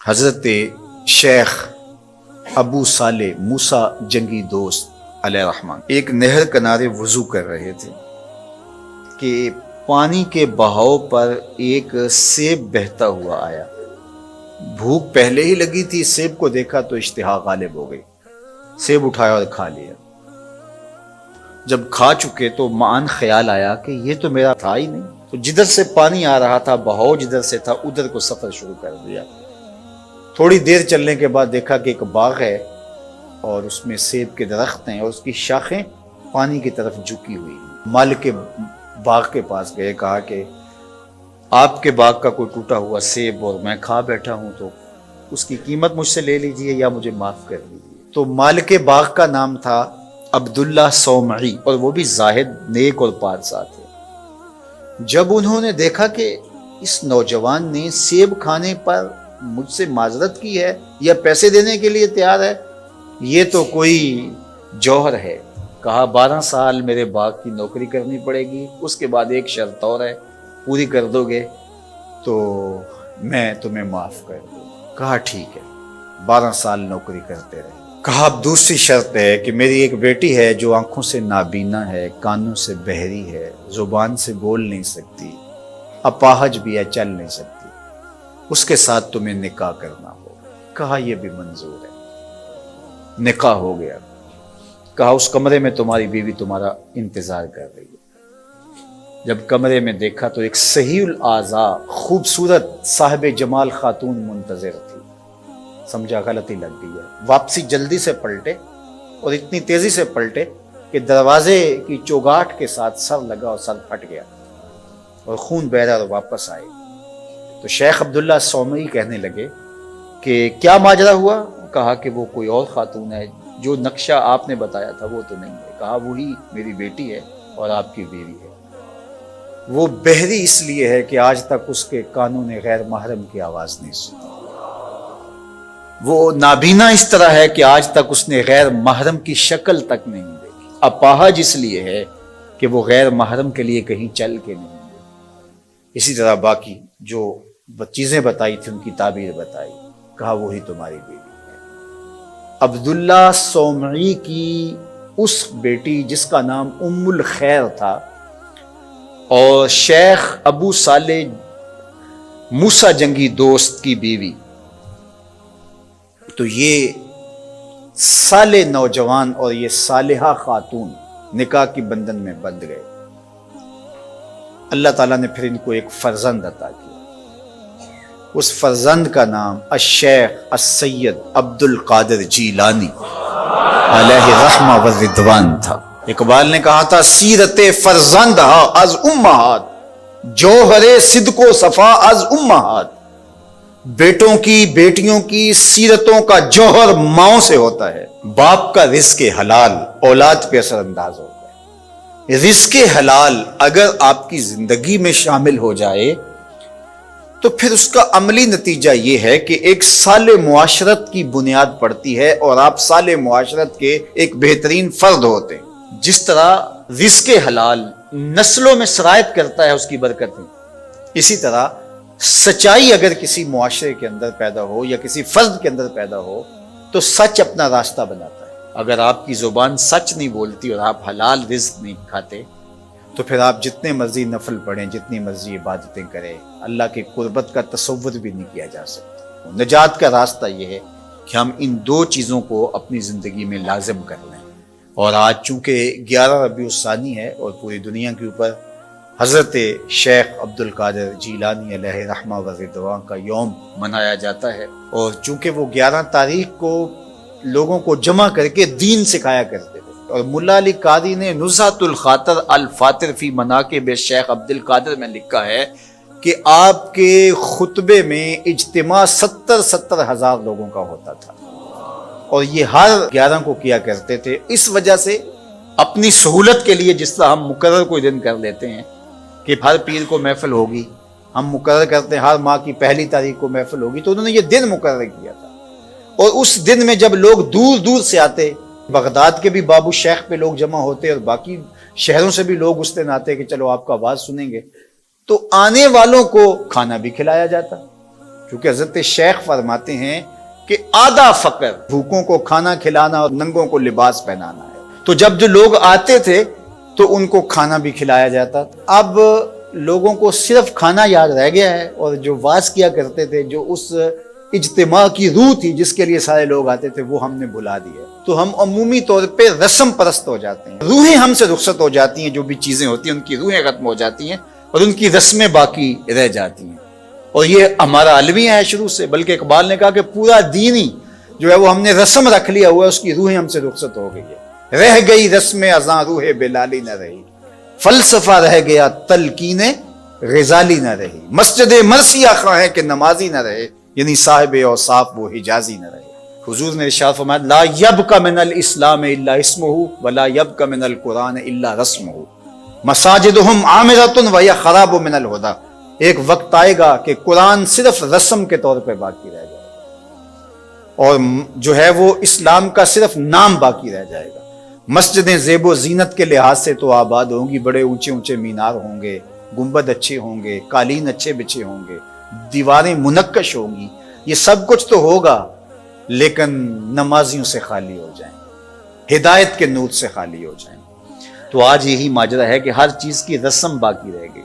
حضرت شیخ ابو صالح موسیٰ جنگی دوست علیہ الرحمن ایک نہر کنارے وضو کر رہے تھے کہ پانی کے بہاؤ پر ایک سیب بہتا ہوا آیا۔ بھوک پہلے ہی لگی تھی، سیب کو دیکھا تو اشتہا غالب ہو گئی، سیب اٹھایا اور کھا لیا۔ جب کھا چکے تو معاً خیال آیا کہ یہ تو میرا تھا ہی نہیں، تو جدھر سے پانی آ رہا تھا، بہاؤ جدھر سے تھا ادھر کو سفر شروع کر دیا۔ تھوڑی دیر چلنے کے بعد دیکھا کہ ایک باغ ہے اور اس میں سیب کے درخت ہیں اور اس کی شاخیں پانی کی طرف جھکی ہوئی ہیں۔ مالک کے باغ کے پاس گئے، کہا کہ آپ کے باغ کا کوئی ٹوٹا ہوا سیب اور میں کھا بیٹھا ہوں، تو اس کی قیمت مجھ سے لے لیجئے یا مجھے معاف کر دیجیے۔ تو مالک باغ کا نام تھا عبداللہ صومعی، اور وہ بھی زاہد، نیک اور پارسا تھے۔ جب انہوں نے دیکھا کہ اس نوجوان نے سیب کھانے پر مجھ سے معذرت کی ہے یا پیسے دینے کے لیے تیار ہے، یہ تو کوئی جوہر ہے، کہا 12 سال میرے باغ کی نوکری کرنی پڑے گی، اس کے بعد ایک شرط اور ہے، پوری کر دو گے تو میں تمہیں معاف کر دوں۔ کہا ٹھیک ہے، 12 سال نوکری کرتے رہے۔ کہا اب دوسری شرط ہے کہ میری ایک بیٹی ہے جو آنکھوں سے نابینا ہے، کانوں سے بہری ہے، زبان سے بول نہیں سکتی، اپاہج بھی ہے، چل نہیں سکتی، اس کے ساتھ تمہیں نکاح کرنا ہوگا۔ کہا یہ بھی منظور ہے۔ نکاح ہو گیا۔ کہا اس کمرے میں تمہاری بیوی تمہارا انتظار کر رہی ہے۔ جب کمرے میں دیکھا تو ایک صحیح الاعضاء خوبصورت صاحب جمال خاتون منتظر تھی۔ سمجھا غلطی لگ گئی ہے، واپسی جلدی سے پلٹے اور اتنی تیزی سے پلٹے کہ دروازے کی چوگاٹ کے ساتھ سر لگا اور سر پھٹ گیا اور خون بہ رہا اور واپس آئے۔ تو شیخ عبداللہ صومعی کہنے لگے کہ کیا ماجرا ہوا؟ کہا کہ وہ کوئی اور خاتون ہے، جو نقشہ آپ نے بتایا تھا وہ تو نہیں ہے۔ کہا وہی میری بیٹی ہے اور آپ کی بیوی ہے۔ وہ بہری اس لیے ہے کہ آج تک اس کے کانوں نے غیر محرم کی آواز نہیں سنی۔ وہ نابینا اس طرح ہے کہ آج تک اس نے غیر محرم کی شکل تک نہیں دیکھی۔ اپاہج اس لیے ہے کہ وہ غیر محرم کے لیے کہیں چل کے نہیں گئی۔ اسی طرح باقی جو چیزیں بتائی تھی ان کی تعبیر بتائی۔ کہا وہی تمہاری بیوی ہے۔ عبداللہ صومعی کی اس بیٹی جس کا نام ام الخیر تھا اور شیخ ابو صالح موسیٰ جنگی دوست کی بیوی، تو یہ صالح نوجوان اور یہ صالحہ خاتون نکاح کی بندھن میں بندھ گئے۔ اللہ تعالیٰ نے پھر ان کو ایک فرزند عطا کیا۔ اس فرزند کا نام الشیخ السید عبد القادر جیلانی علیہ رحمہ و رضوان تھا۔ اقبال نے کہا تھا سیرت فرزند از امہات، جوہر صدق و صفا از امہات۔ بیٹوں کی بیٹیوں کی سیرتوں کا جوہر ماؤں سے ہوتا ہے۔ باپ کا رزق حلال اولاد پہ اثر انداز ہوتا ہے۔ رزق حلال اگر آپ کی زندگی میں شامل ہو جائے تو پھر اس کا عملی نتیجہ یہ ہے کہ ایک صالح معاشرت کی بنیاد پڑتی ہے اور آپ صالح معاشرت کے ایک بہترین فرد ہوتے ہیں۔ جس طرح رزق حلال نسلوں میں سرایت کرتا ہے اس کی برکت میں، اسی طرح سچائی اگر کسی معاشرے کے اندر پیدا ہو یا کسی فرد کے اندر پیدا ہو تو سچ اپنا راستہ بناتا ہے۔ اگر آپ کی زبان سچ نہیں بولتی اور آپ حلال رزق نہیں کھاتے تو پھر آپ جتنے مرضی نفل پڑھیں، جتنی مرضی عبادتیں کریں، اللہ کی قربت کا تصور بھی نہیں کیا جا سکتا۔ نجات کا راستہ یہ ہے کہ ہم ان دو چیزوں کو اپنی زندگی میں لازم کر لیں۔ اور آج چونکہ 11 ربیع الثانی ہے اور پوری دنیا کے اوپر حضرت شیخ عبد القادر جیلانی علیہ رحمہ و رضوان کا یوم منایا جاتا ہے، اور چونکہ وہ 11 تاریخ کو لوگوں کو جمع کر کے دین سکھایا کرتے تھے، اور ملا علی قاری نے نزہۃ الخاطر الفاطر فی مناقب شیخ عبد القادر میں لکھا ہے کہ آپ کے خطبے میں اجتماع 70 ہزار لوگوں کا ہوتا تھا، اور یہ ہر 11 کو کیا کرتے تھے۔ اس وجہ سے اپنی سہولت کے لیے جس طرح ہم مقرر کوئی دن کر لیتے ہیں کہ ہر پیر کو محفل ہوگی، ہم مقرر کرتے ہیں ہر ماہ کی پہلی تاریخ کو محفل ہوگی، تو انہوں نے یہ دن مقرر کیا تھا۔ اور اس دن میں جب لوگ دور دور سے آتے، بغداد کے بھی بابو شیخ پہ لوگ جمع ہوتے اور باقی شہروں سے بھی لوگ اس دن آتے کہ چلو آپ کا آواز سنیں گے، تو آنے والوں کو کھانا بھی کھلایا جاتا، کیونکہ حضرت شیخ فرماتے ہیں کہ آدھا فقر بھوکوں کو کھانا کھلانا اور ننگوں کو لباس پہنانا ہے. تو جب جو لوگ آتے تھے تو ان کو کھانا بھی کھلایا جاتا تھا. اب لوگوں کو صرف کھانا یاد رہ گیا ہے، اور جو واز کیا کرتے تھے، جو اس اجتماع کی روح تھی جس کے لیے سارے لوگ آتے تھے، وہ ہم نے بھلا دی ہے. تو ہم عمومی طور پہ رسم پرست ہو جاتے ہیں، روحیں ہم سے رخصت ہو جاتی ہیں، جو بھی چیزیں ہوتی ہیں ان کی روحیں ختم ہو جاتی ہیں اور ان کی رسمیں باقی رہ جاتی ہیں. اور یہ ہمارا المیہ ہے شروع سے، بلکہ اقبال نے کہا کہ پورا دین ہی جو ہے وہ ہم نے رسم رکھ لیا ہوا ہے، اس کی روحیں ہم سے رخصت ہو گئی ہے. رہ گئی رسم ازاں روح بلالی نہ رہی، فلسفہ رہ گیا تلقین غزالی نہ رہی، مسجد مرثیہ خواہیں کہ نمازی نہ رہے، یعنی صاحب اوصاف وہ حجازی نہ رہے. حضور نے ارشاد فرمایا لا یبقى من الاسلام الا اسمه ولا يبقى من القرآن الا رسمه مساجدهم عامرة وهي خراب من الهدى. ایک وقت آئے گا کہ قرآن صرف رسم کے طور پہ باقی رہ جائے گا، اور جو ہے وہ اسلام کا صرف نام باقی رہ جائے گا. مسجدیں زیب و زینت کے لحاظ سے تو آباد ہوں گی، بڑے اونچے اونچے مینار ہوں گے، گنبد اچھے ہوں گے، قالین اچھے بچھے ہوں گے، دیواریں منقش ہوں گی، یہ سب کچھ تو ہوگا، لیکن نمازیوں سے خالی ہو جائیں، ہدایت کے نور سے خالی ہو جائیں. تو آج یہی ماجرا ہے کہ ہر چیز کی رسم باقی رہ گئی.